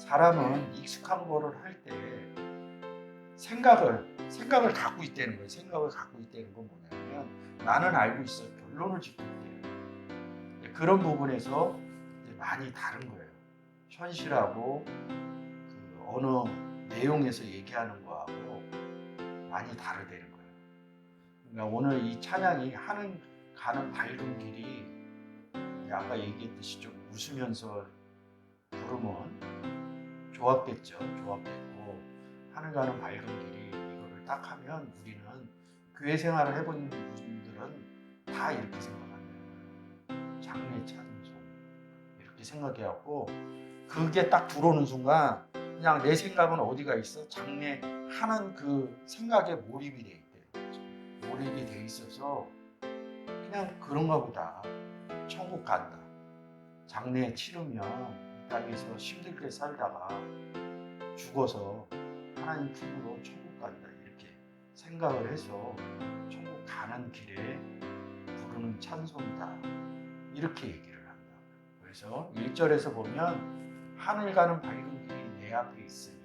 사람은 익숙한 거를 할 때 생각을 갖고 있다는 거예요. 생각을 갖고 있다는 건 뭐냐면 나는 알고 있어 결론을 짓고 있대요. 그런 부분에서 이제 많이 다른 거예요. 현실하고 그 어느 내용에서 얘기하는 거하고 많이 다르다는 거예요. 그러니까 오늘 이 찬양이 하늘 가는 밝은 길이 아까 얘기했듯이 좀 웃으면서 부르면 좋았겠죠. 좋았겠고 하늘 가는 밝은 길이 이거를 딱 하면 우리는 교회 생활을 해본 분들은 다 이렇게 생각한대요. 장래 찬송 이렇게 생각해갖고 그게 딱 들어오는 순간 그냥 내 생각은 어디가 있어? 장래 하는 그 생각에 몰입이 돼 있대요. 몰입이 돼 있어서 그냥 그런가 보다. 천국 간다. 장래 치르면 이 땅에서 힘들게 살다가 죽어서 하나님 품으로 천국 간다. 이렇게 생각을 해서 천국 가는 길에 부르는 찬송이다. 이렇게 얘기를 한다. 그래서 1절에서 보면 하늘 가는 밝은 길이 내 앞에 있으니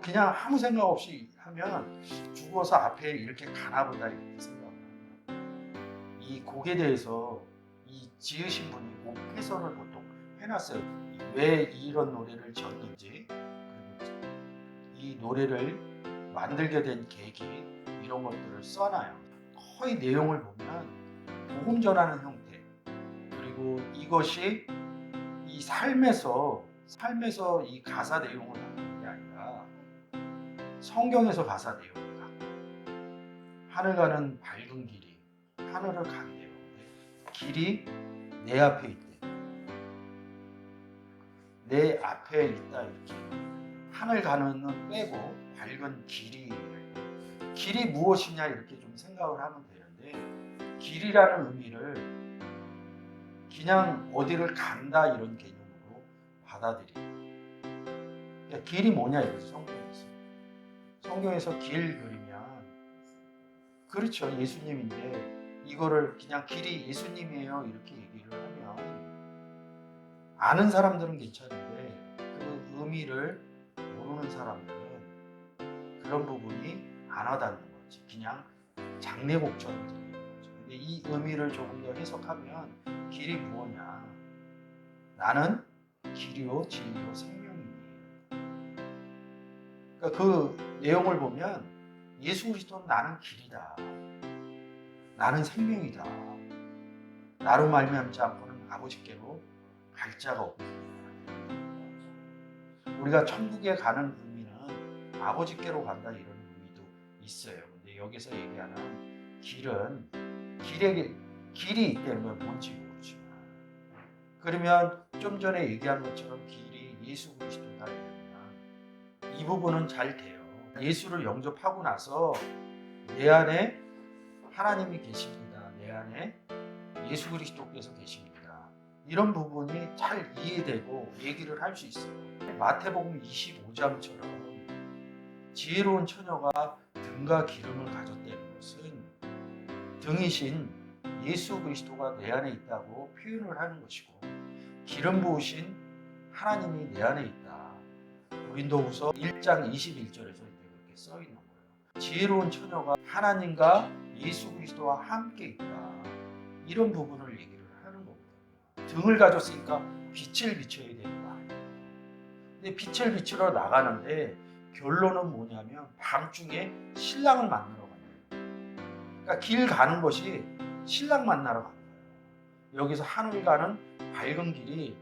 그냥 아무 생각 없이 하면 죽어서 앞에 이렇게 가나 보다 이렇게 생각을 합니다. 이 곡에 대해서 이 지으신 분이 곡 해설을 보통 해놨어요. 왜 이런 노래를 지었는지 그리고 이 노래를 만들게 된 계기 이런 것들을 써놔요. 거의 내용을 보면 복음 전하는 형태 그리고 이것이 이 삶에서 이 가사 내용을 갖는 게 아니라 성경에서 가사 내용을 갖고 하늘 가는 밝은 길이 하늘을 간대요. 길이 내 앞에 있대. 내 앞에 있다 이렇게. 하늘 가는은 빼고 밝은 길이 무엇이냐 이렇게 좀 생각을 하면 되는데 길이라는 의미를 그냥 어디를 간다 이런 개념으로 받아들여요. 그러니까 길이 뭐냐 이거죠. 성경에서 길 그리면 그렇죠. 예수님인데 이거를 그냥 길이 예수님이에요 이렇게 얘기를 하면 아는 사람들은 괜찮은데 그 의미를 모르는 사람들은 그런 부분이 안 와닿는 거지. 그냥 장례곡처럼 들리는 거죠. 근데 이 의미를 조금 더 해석하면 길이 무엇냐? 나는 길이요 진리요 생명이니. 그러니까 그 내용을 보면 예수 그리스도는 나는 길이다. 나는 생명이다. 나로 말미암지 않고는 아버지께로 갈 자가 없다. 우리가 천국에 가는 의미는 아버지께로 간다 이런 의미도 있어요. 근데 여기서 얘기하는 길이 있다는 건 뭔지 모르지만 그러면 좀 전에 얘기한 것처럼 길이 예수 그리스도다 이러면 이 부분은 잘 돼요. 예수를 영접하고 나서 내 안에 하나님이 계십니다. 내 안에 예수 그리스도께서 계십니다. 이런 부분이 잘 이해되고 얘기를 할 수 있어요. 마태복음 25장처럼 지혜로운 처녀가 등과 기름을 가졌다는 것은 등이신 예수 그리스도가 내 안에 있다고 표현을 하는 것이고 기름 부으신 하나님이 내 안에 있다. 고린도후서 1장 21절에서 이렇게 써 있는 거예요. 지혜로운 처녀가 하나님과 예수 그리스도와 함께 있다. 이런 부분을 얘기를 하는 겁니다. 등을 가졌으니까 빛을 비춰야 되는 거 아니에요. 근데 빛을 비추러 나가는데 결론은 뭐냐면 밤중에 신랑을 만나러 가는 거예요. 그러니까 길 가는 것이 신랑 만나러 가는 거예요. 여기서 하늘 가는 밝은 길이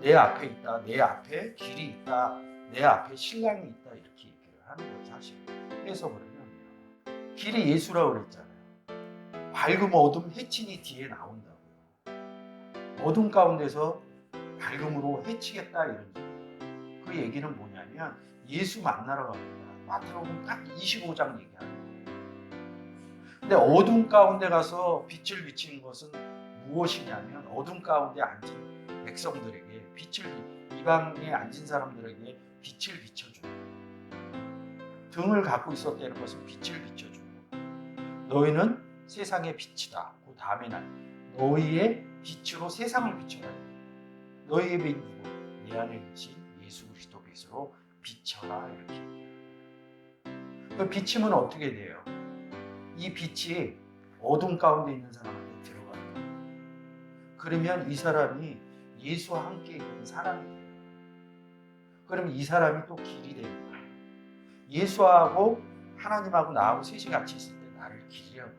내 앞에 있다. 내 앞에 길이 있다. 내 앞에 신랑이 있다. 이렇게 얘기를 하는 거예요. 사실 해석을 하면 길이 예수라고 그랬잖아요. 밝음 어둠 해친이 뒤에 나온다고요. 어둠 가운데서 밝음으로 해치겠다 이런 얘기예요. 그 얘기는 뭐냐면 예수 만나러 갑니다. 마태복음 딱 25장 얘기하는 거예요. 근데 어둠 가운데 가서 빛을 비치는 것은 무엇이냐면 어둠 가운데 앉은 백성들에게 이방에 앉은 사람들에게 빛을 비춰주는 거예요. 등을 갖고 있었다는 것은 빛을 비춰주는 거예요. 너희는 세상의 빛이다. 그 다음에 날 너희의 빛으로 세상을 비춰라. 너희의 빛 누구? 내 안에 계신 예수 그리스도 빛으로 비춰라 이렇게 얘기해요. 그 비치면 어떻게 돼요? 이 빛이 어둠 가운데 있는 사람한테 들어가요. 그러면 이 사람이 예수와 함께 있는 사람이 돼요. 그럼 이 사람이 또 길이 되는 거예요. 예수하고 하나님하고 나하고 셋이 같이 있을 때 나를 길이라고 해요.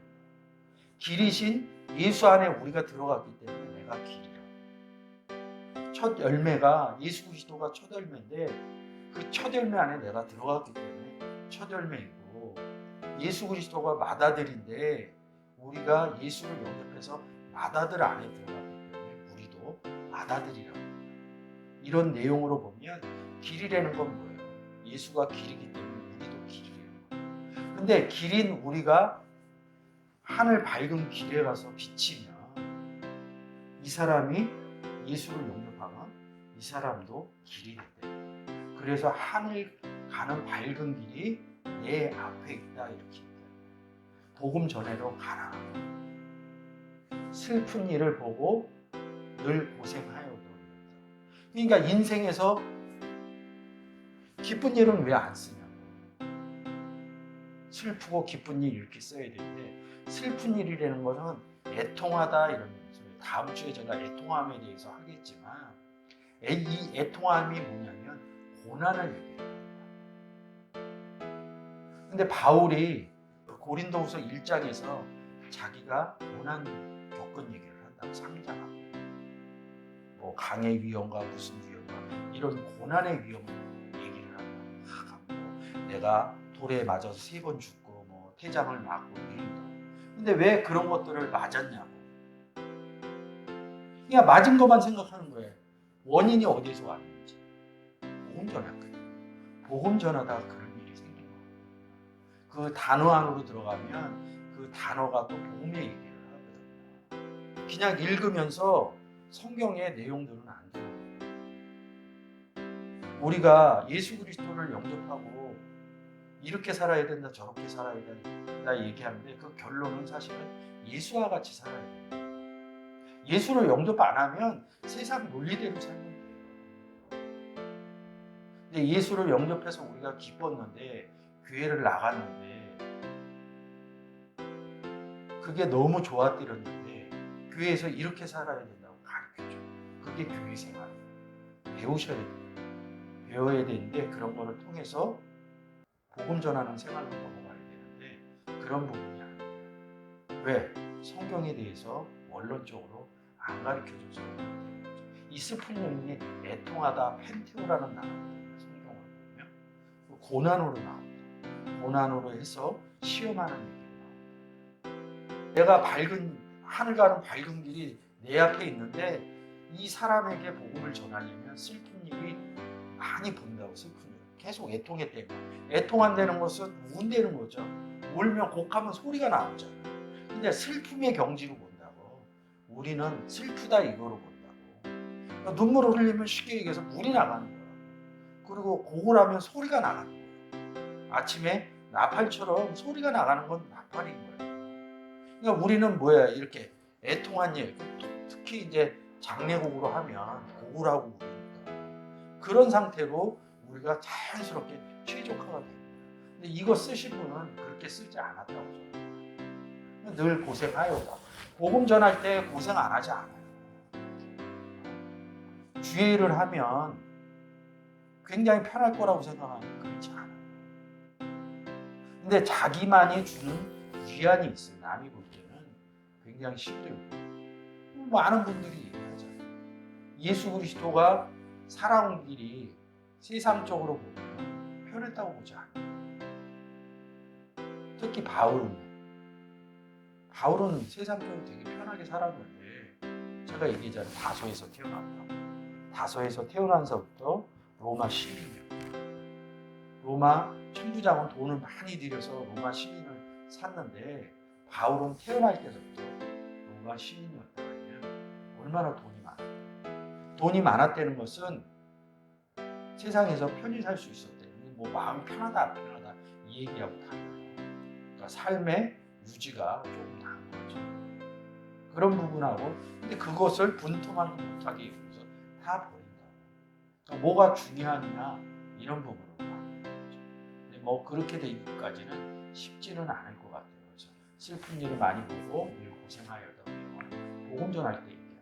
길이신 예수 안에 우리가 들어갔기 때문에 내가 길이라고. 첫 열매가 예수 그리스도가 첫 열매인데 그 첫 열매 안에 내가 들어갔기 때문에 첫 열매이고, 예수 그리스도가 맏아들인데 우리가 예수를 영접해서 맏아들 안에 들어갔기 때문에 우리도 맏아들이라고 해요. 이런 내용으로 보면 길이라는 건 뭐예요? 예수가 길이기 때문에 우리도 길이래요. 근데 길인 우리가 하늘 밝은 길에 가서 비치면 이 사람이 예수를 영접하면 이 사람도 길이 된대요. 그래서 하늘 가는 밝은 길이 내 앞에 있다 이렇게 얘기해요. 복음 전해로 가라. 슬픈 일을 보고 늘 고생하여도. 그러니까 인생에서 기쁜 일은 왜 안 쓰냐고. 슬프고 기쁜 일 이렇게 써야 되는데 슬픈 일이라는 것은 애통하다 이런 소리예요. 다음 주에 제가 애통함에 대해서 하겠지만 이 애통함이 뭐냐면 고난을 얘기해요. 근데 바울이 고린도후서 1장에서 자기가 고난 겪은 얘기를 한다고 3장하고 뭐 강의 위험과 무슨 위험과 이런 고난의 위험을 얘기를 한다고. 내가 돌에 맞아서 3번 죽고 뭐 태장을 맞고 이런다고. 근데 왜 그런 것들을 맞았냐고. 그냥 맞은 것만 생각하는 거예요. 원인이 어디서 왔는지. 복음 전하거든요. 복음 전하다가 그런 일이 생긴 거예요. 그 단어 안으로 들어가면 그 단어가 또 복음의 얘기를 하거든요. 그냥 읽으면서 성경의 내용들은 안 들어요. 우리가 예수 그리스도를 영접하고 이렇게 살아야 된다 저렇게 살아야 된다 얘기하는데 그 결론은 사실은 예수와 같이 살아야 돼요. 예수를 영접 안 하면 세상 논리대로 살면 돼요. 근데 예수를 영접해서 우리가 기뻤는데 교회를 나갔는데 그게 너무 좋았더랬는데 교회에서 이렇게 살아야 된다고 가르쳐줘요. 그게 교회 생활이에요. 배우셔야 돼요. 배워야 되는데 그런 거를 통해서 복음 전하는 생활로 넘어가야 되는데 그런 부분이 아니에요. 왜? 성경에 대해서 원론적으로 안 가르쳐줘서 이 스푼님이 애통하다 펜테오라는 단어거든요. 성경을 보면 고난으로 나옵니다. 고난으로 해서 시험하는 얘기가 나옵니다. 내가 밝은 하늘 가는 밝은 길이 내 앞에 있는데 이 사람에게 복음을 전하려면 슬픈 일이 많이 본다고. 슬픈 일 계속 애통했대요. 애통한다는 것은 운다는 거죠. 울면 곡하면 소리가 나오잖아요. 근데 슬픔의 경지로 본다고. 우리는 슬프다 이거로 본다고. 그러니까 눈물을 흘리면 쉽게 얘기해서 물이 나가는 거야. 그리고 곡을 하면 소리가 나가는 거야. 아침에 나팔처럼 소리가 나가는 건 나팔인 거예요. 그러니까 우리는 뭐야, 이렇게 애통한 일, 특히 이제 장례곡으로 하면 곡을 하고 우니까 그런 상태로 우리가 자연스럽게 최적화가 돼요. 근데 이거 쓰신 분은 그렇게 쓰지 않았다고 저는. 늘 고생하여다. 복음 전할 때 고생 안 하지 않아요. 주의를 하면 굉장히 편할 거라고 생각하는 그렇지 않아요. 근데 자기만이 주는 위안이 있어요. 남이 볼 때는 굉장히 힘들고. 많은 분들이 얘기하잖아요. 예수 그리스도가 살아온 길이 세상적으로 보면 편했다고 보지 않아요. 특히 바울은 세상적으로 되게 편하게 살았는데 제가 얘기했잖아요. 다소에서 태어났다고. 다소에서 태어나서부터 로마 시민이에요. 로마 천부장은 돈을 많이 들여서 로마 시민을 샀는데 바울은 태어날 때부터 로마 시민이었다. 얼마나 돈이 많았다. 돈이 많았다는 것은 세상에서 편히 살 수 있었대요. 뭐 마음 편하다 안 편하다 이 얘기하고 달라요. 그러니까 삶의 유지가 조금 나은 거죠. 그런 부분하고 근데 그것을 분투만 못하게 해서 다 버린다고. 뭐가 중요하느냐 이런 부분으로 가는 거죠. 근데 뭐 그렇게 되기까지는 쉽지는 않을 것 같아요. 그래서 슬픈 일을 많이 보고 늘 고생하여도 복음 전할 때 얘기해요.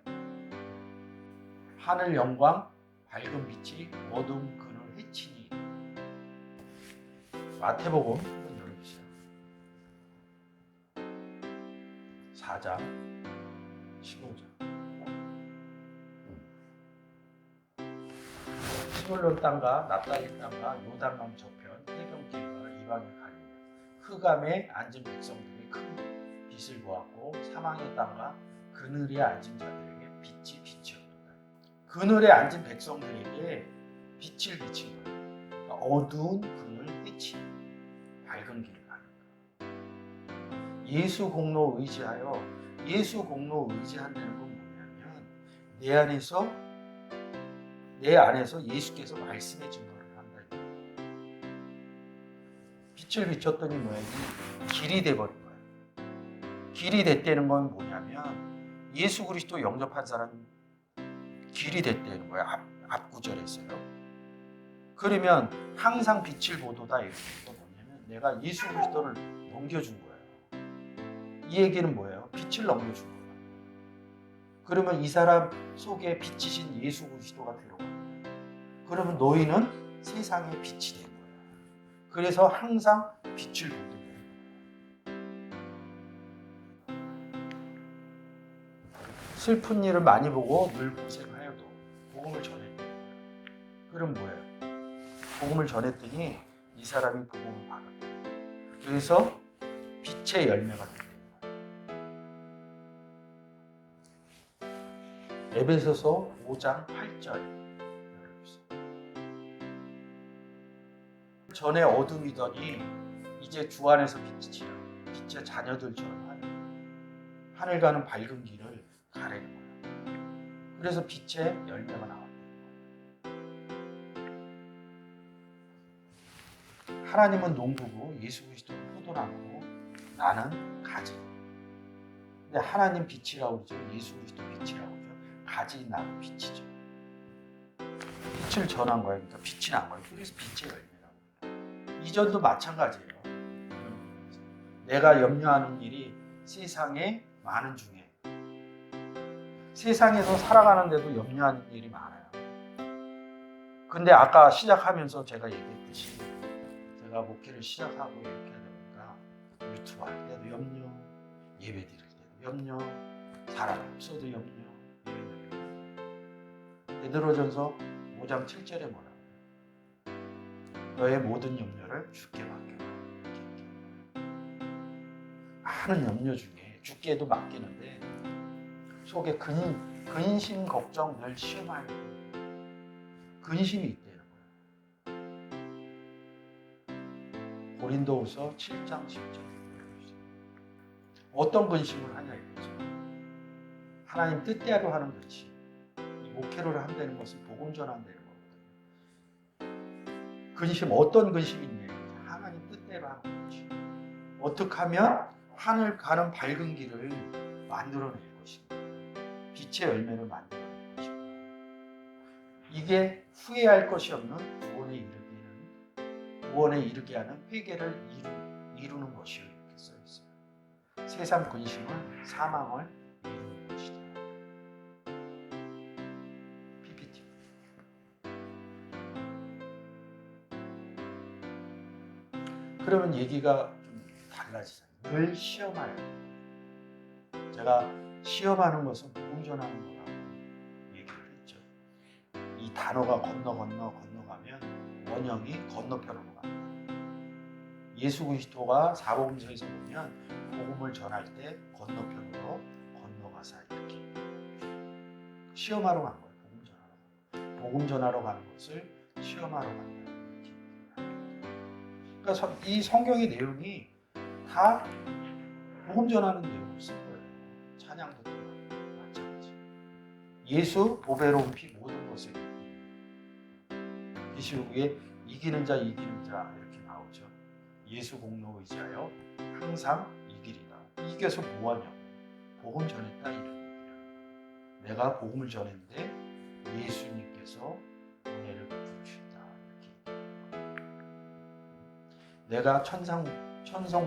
하늘 영광 밝은 빛이 어두운 그늘 해치니. 마태복음 한번 열어주세요. 4장 15절. 시므론 땅과 납달리 땅과 요단강 저편 해변길과 이방을 가리며 흑암에 앉은 백성들이 큰 빛을 보았고 사망의 땅과 그늘에 앉은 자들에게 빛이 비치었도다. 그늘에 앉은 백성들에게 빛을 비친 거예요. 그러니까 어두운 그늘 해치 밝은 길을 가는 거예요. 예수 공로 의지하여 예수 공로 의지한다는 건 뭐냐면 내 안에서 예수께서 말씀의 증거를 한다. 빛을 비췄더니 뭐예요? 길이 돼버린 거예요. 길이 됐다는 건 뭐냐면 예수 그리스도 영접한 사람이 길이 됐다는 거예요. 앞 구절에서요. 그러면 항상 빛을 보도다 이런 거 뭐냐면 내가 예수 그리스도를 넘겨준 거예요. 이 얘기는 뭐예요? 빛을 넘겨준 거예요. 그러면 이 사람 속에 빛이신 예수 그리스도가 들어가요. 그러면 너희는 세상의 빛이 된 거예요. 그래서 항상 빛을 보게 돼요. 슬픈 일을 많이 보고 늘 고생하여도 복음을 전했대요. 그럼 뭐예요? 복음을 전했더니 이 사람이 복음을 받았대요. 그래서 빛의 열매가 됐대요. 에베소서 5장 8절. 전에 어둠이더니 이제 주 안에서 빛이라 빛의 자녀들처럼 하늘 가는 밝은 길을 가래는 거예요. 그래서 빛의 열매가 나왔대요. 하나님은 농부고 예수 그리스도는 포도나무고 나는 가지. 근데 하나님 빛이라고 그러죠. 예수 그리스도 빛이라고 그러죠. 가지 나무 빛이죠. 빛을 전한 거예요. 그러니까 빛이 난 거예요. 그래서 빛의 열매라고. 이전도 마찬가지예요. 내가 염려하는 일이 세상에 많은 중에 세상에서 살아가는데도 염려하는 일이 많아요. 근데 아까 시작하면서 제가 얘기했듯이 제가 목회를 시작하고 이렇게 하다 보니까 유튜브 할 때도 염려, 예배 드릴 때도 염려, 사람이 없어도 염려, 이런 염려. 베드로전서 5장 7절에 뭐라고? 너의 모든 염려를 주께 맡겨라. 많은 염려 중에 주께도 맡기는데 속에 근심, 걱정 늘 시험할 근심이 있다는 거예요. 고린도후서 7장 10절. 어떤 근심을 하냐 이거죠. 하나님 뜻대로 하는 근심. 이 목회를 한다는 것은 복음 전한다는 거거든요. 근심 어떤 근심이 있냐? 하나님 뜻대로 하는 거지. 어떻게 하면 하늘 가는 밝은 길을 만들어낼 것인가? 빛의 열매를 만들어낼 것인가? 이게 후회할 것이 없는 구원에 이르게 하는 회개를 이루는 것이요 이렇게 써 있어요. 세상 근심은 사망을 이루는 것이다. PPT. 그러면 얘기가 좀 달라지잖아요. 늘 시험하여. 제가 시험하는 것은 복음 전하는 거라고 얘기를 했죠. 이 단어가 건너가면 원형이 건너편으로 갑니다. 예수 그리스도가 사복음서에서 보면 복음을 전할 때 건너편으로 건너가사 이렇게 시험하러 간 거예요. 복음 전하러 가는 것을 시험하러 간다. 그러니까 이 성경의 내용이 다 복음 전하는 내용을 쓴 거예요. 찬양도 마찬가지. 예수 보배로운 피 모든 것에 계시록에 이기는 자 이렇게 나오죠. 예수 공로 의지하여 항상 이기리라. 이겨서 뭐하냐고. 복음 전했다 이런 얘기야. 내가 복음을 전했는데 예수님께서 은혜를 내가 천성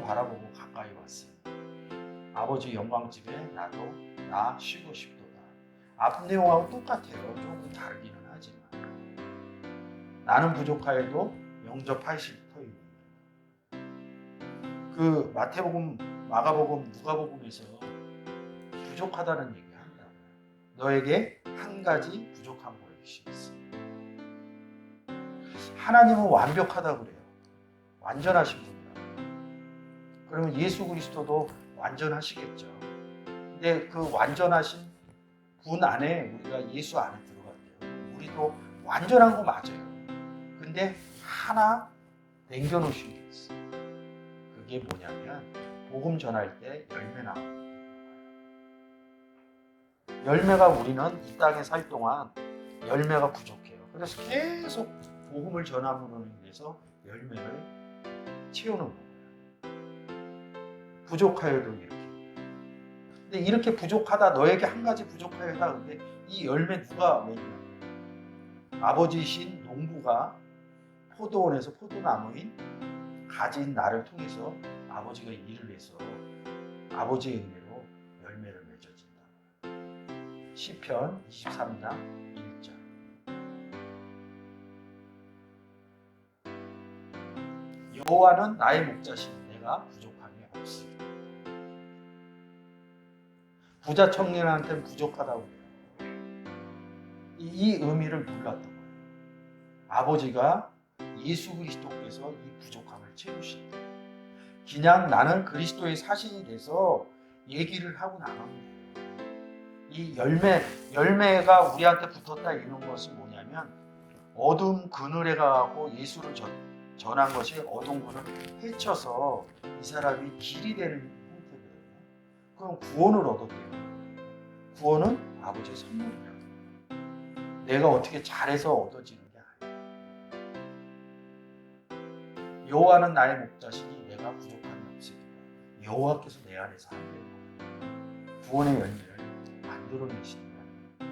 바라보고 가까이 왔으니 아버지 영광집에 나도 나 쉬고 싶도다. 앞 내용하고 똑같아요. 조금 다르기는 하지만 나는 부족하여도 영접하실 터이니. 그 마태복음, 마가복음, 누가복음에서 부족하다는 얘기한다. 너에게 한 가지 부족한 것이 있어. 하나님은 완벽하다 그래요. 완전하신 분이라. 그러면 예수 그리스도도 완전하시겠죠. 근데 그 완전하신 분 안에 우리가 예수 안에 들어갔대요. 우리도 완전한 거 맞아요. 근데 하나 남겨놓으신 게 있어. 그게 뭐냐면 복음 전할 때 열매 나옵니다. 열매가 우리는 이 땅에 살 동안 열매가 부족해요. 그래서 계속 복음을 전함으로 인해서 열매를 채우는 거예요. 부족하여도 이렇게. 근데 이렇게 부족하다, 너에게 한 가지 부족하여다. 근데 이 열매 누가 맺냐? 아버지이신 농부가 포도원에서 포도나무인 가진 나를 통해서 아버지가 일을 해서 아버지의 은혜로 열매를 맺어진다. 시편 23장 1절. 여호와는 나의 목자시니 내가 부족함이 없으리라. 부자 청년한테는 부족하다고 해요. 이 의미를 몰랐던 거예요. 아버지가 예수 그리스도께서 이 부족함을 채우신다. 그냥 나는 그리스도의 사신이 돼서 얘기를 하고 나가면 돼요. 이 열매가 우리한테 붙었다 이런 것은 뭐냐면 어둠 그늘에 가고 예수를 전한 것이 어둠 그늘을 헤쳐서 이 사람이 길이 되는 형태거든요. 그럼 구원을 얻어야 돼요. 구원은 아버지의 선물이라고. 내가 어떻게 잘해서 얻어지는 게 아니에요. 여호와는 나의 목자시니 내가 부족함이 없으리라. 여호와께서 내 안에서 하는 거예요. 구원의 열매를 만들어내신다는 얘기입니다.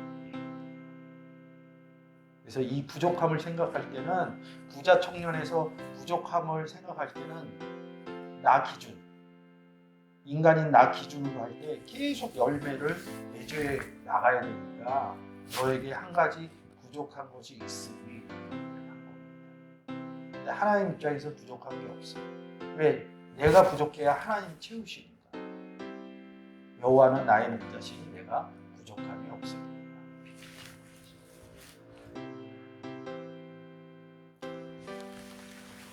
그래서 이 부족함을 생각할 때는 부자 청년에서 부족함을 생각할 때는 나 기준, 인간인 나 기준으로 할 때 계속 열매를 맺어 나가야 되니까 너에게 한 가지 부족한 것이 있으니 한 겁니다. 근데 하나님 입장에서 부족한 게 없어요. 왜? 내가 부족해야 하나님이 채우시니까. 여호와는 나의 목자시니 내가 부족함이 없습니다.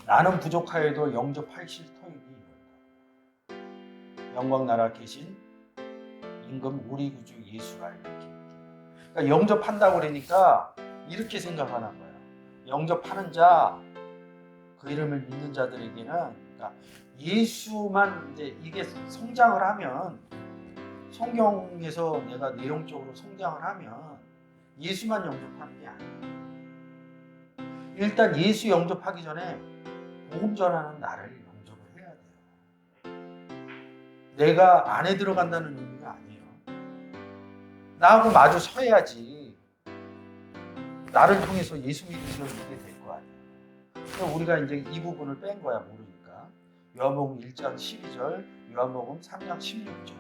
나는 부족하여도 영접하실 터이니 영광 나라 계신 임금 우리 구주 예수가 이렇게. 그러니까 영접한다고 그러니까 이렇게 생각하는 거예요. 영접하는 자, 그 이름을 믿는 자들에게는 그러니까 예수만 이제 이게 성장을 하면 성경에서 내가 내용적으로 성장을 하면 예수만 영접하는 게 아니에요. 일단 예수 영접하기 전에 복음 전하는 나를 영접을 해야 돼요. 내가 안에 들어간다는 의미가 아니에요. 나하고 마주 서야지 나를 통해서 예수 믿으시는 게 될 거 아니에요. 그래서 우리가 이제 이 부분을 뺀 거야, 모르니까. 요한복음 1장 12절, 요한복음 3장 16절.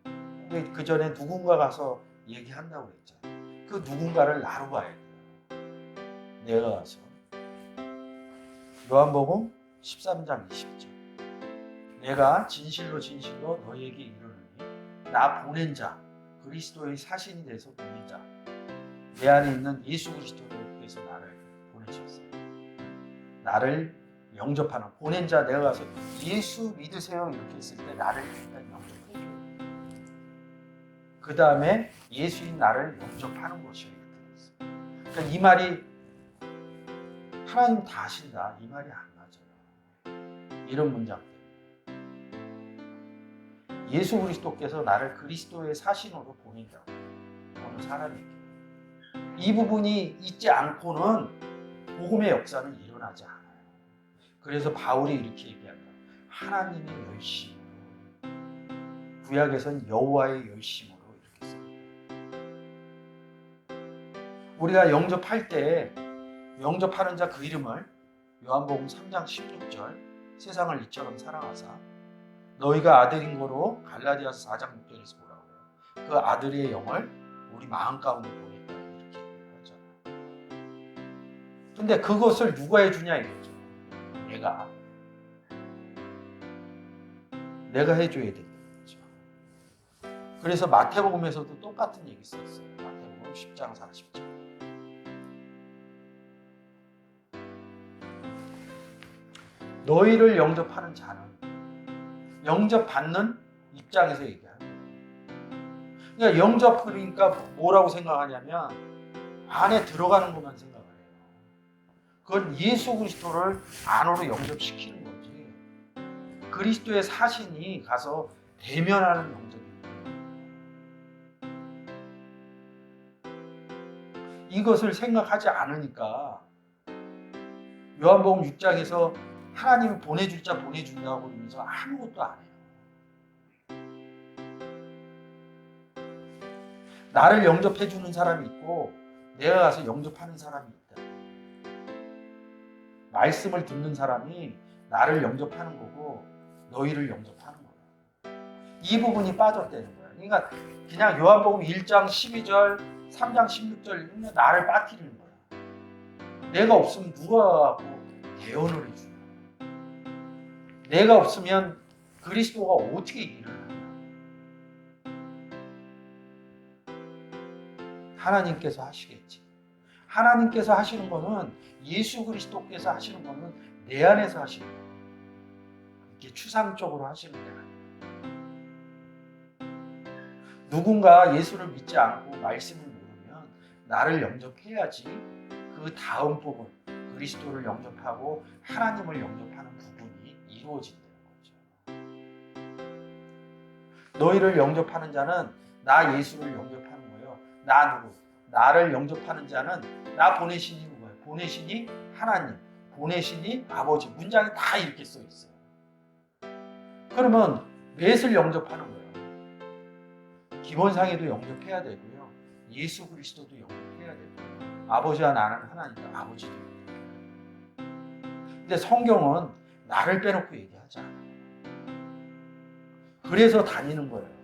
근데 그 전에 누군가 가서 얘기한다고 그랬잖아요. 그 누군가를 나로 봐야 돼요. 내가 가서. 요한복음 13장 20절. 내가 진실로 진실로 너희에게 이르노니 나 보낸 자, 그리스도의 사신이 돼서 보낸 자, 내 안에 있는 예수 그리스도께서 나를 보내셨어요. 나를 영접하는 보낸 자, 내가 가서 예수 믿으세요 이렇게 했을 때 나를 일단 영접해줘요. 그 다음에 예수인 나를 영접하는 것이요 이렇게 됐어요. 그러니까 이 말이 하나님 다 아신다 이 말이 안 맞아요. 이런 문장 때문에 예수 그리스도께서 나를 그리스도의 사신으로 보낸다고 어느 사람에게 이 부분이 있지 않고는 복음의 역사는 일어나지 않아요. 그래서 바울이 이렇게 얘기한다. 하나님의 열심으로, 구약에서는 여호와의 열심으로 이렇게 써요. 우리가 영접할 때 영접하는 자 그 이름을 요한복음 3장 16절 세상을 이처럼 사랑하사 너희가 아들인 거로 갈라디아서 4장 6절에서 뭐라고 해요? 그 아들의 영을 우리 마음 가운데 보냈다 이렇게 얘기를 하잖아요. 근데 그것을 누가 해주냐 이거죠. 내가 해줘야 된다 이거죠. 그래서 마태복음에서도 똑같은 얘기 썼어요. 마태복음 10장 40절. 너희를 영접하는 자는 영접받는 입장에서 얘기하는 거예요. 그러니까 영접 그러니까 뭐라고 생각하냐면 안에 들어가는 것만 생각을 해요. 그건 예수 그리스도를 안으로 영접시키는 거지. 그리스도의 사신이 가서 대면하는 영접입니다. 이것을 생각하지 않으니까 요한복음 6장에서 하나님이 보내줄 자 보내준다고 그러면서 아무것도 안 해요. 나를 영접해주는 사람이 있고 내가 가서 영접하는 사람이 있다. 말씀을 듣는 사람이 나를 영접하는 거고 너희를 영접하는 거야. 이 부분이 빠졌다는 거야. 그러니까 그냥 요한복음 1장 12절, 3장 16절 읽으면 나를 빠뜨리는 거야. 내가 없으면 누가 대언을 해주냐. 내가 없으면 그리스도가 어떻게 일을 하냐. 하나님께서 하시겠지. 하나님께서 하시는 거는 예수 그리스도께서 하시는 거는 내 안에서 하시는 거예요. 이게 추상적으로 하시는 게 아니에요. 누군가 예수를 믿지 않고 말씀을 모르면 나를 영접해야지 그 다음 부분 그리스도를 영접하고 하나님을 영접하는 부분이 이루어진다는 거죠. 너희를 영접하는 자는 나 예수를 영접하는 거예요. 나 누구? 나를 영접하는 자는 나 보내시니 누구예요? 보내시니 하나님, 보내시니 아버지. 문장이 다 이렇게 써 있어요. 그러면 넷을 영접하는 거예요. 기본상에도 영접해야 되고요. 예수 그리스도도 영접해야 되고요. 아버지와 나는 하나니까 아버지도 영접해야 돼요. 근데 성경은 나를 빼놓고 얘기하지 않아요. 그래서 다니는 거예요.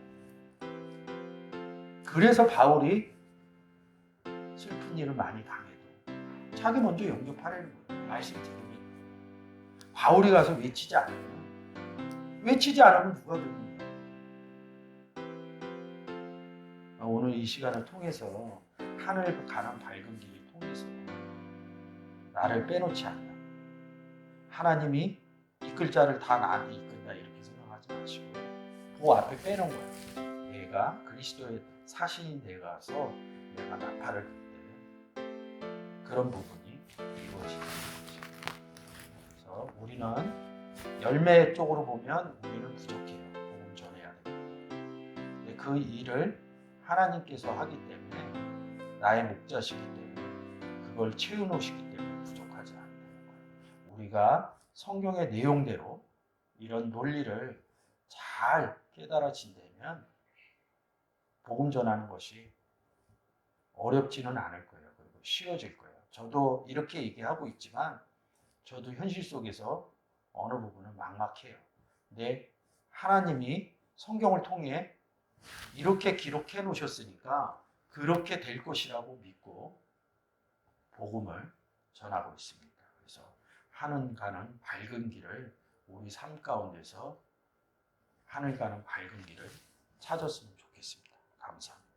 그래서 바울이 슬픈 일을 많이 당해도 자기 먼저 영접하려는 거예요. 말씀 들으면. 바울이 가서 외치지 않으면 누가 듣는 거예요? 오늘 이 시간을 통해서 하늘 가는 밝은 길을 통해서 나를 빼놓지 않는 하나님이 이끌 자를 다 나한테 이끈다 이렇게 생각하지 마시고 그 앞에 빼놓은 거예요. 내가 그리스도의 사신인 데 가서 내가 나팔을 불 때 그런 부분이 이루어지는 거죠. 그래서 우리는 열매 쪽으로 보면 우리는 부족해요. 복음 전해야 돼요. 근데 그 일을 하나님께서 하기 때문에 나의 목자시기 때문에 그걸 채워놓으시기 때문에 부족하지 않다는 거예요. 우리가 성경의 내용대로 이런 논리를 잘 깨달아진다면 복음 전하는 것이 어렵지는 않을 거예요. 그리고 쉬워질 거예요. 저도 이렇게 얘기하고 있지만 저도 현실 속에서 어느 부분은 막막해요. 근데 하나님이 성경을 통해 이렇게 기록해 놓으셨으니까 그렇게 될 것이라고 믿고 복음을 전하고 있습니다. 그래서 하늘 가는 밝은 길을 우리 삶 가운데서 하늘 가는 밝은 길을 찾았으면 좋겠습니다. 감사합니다.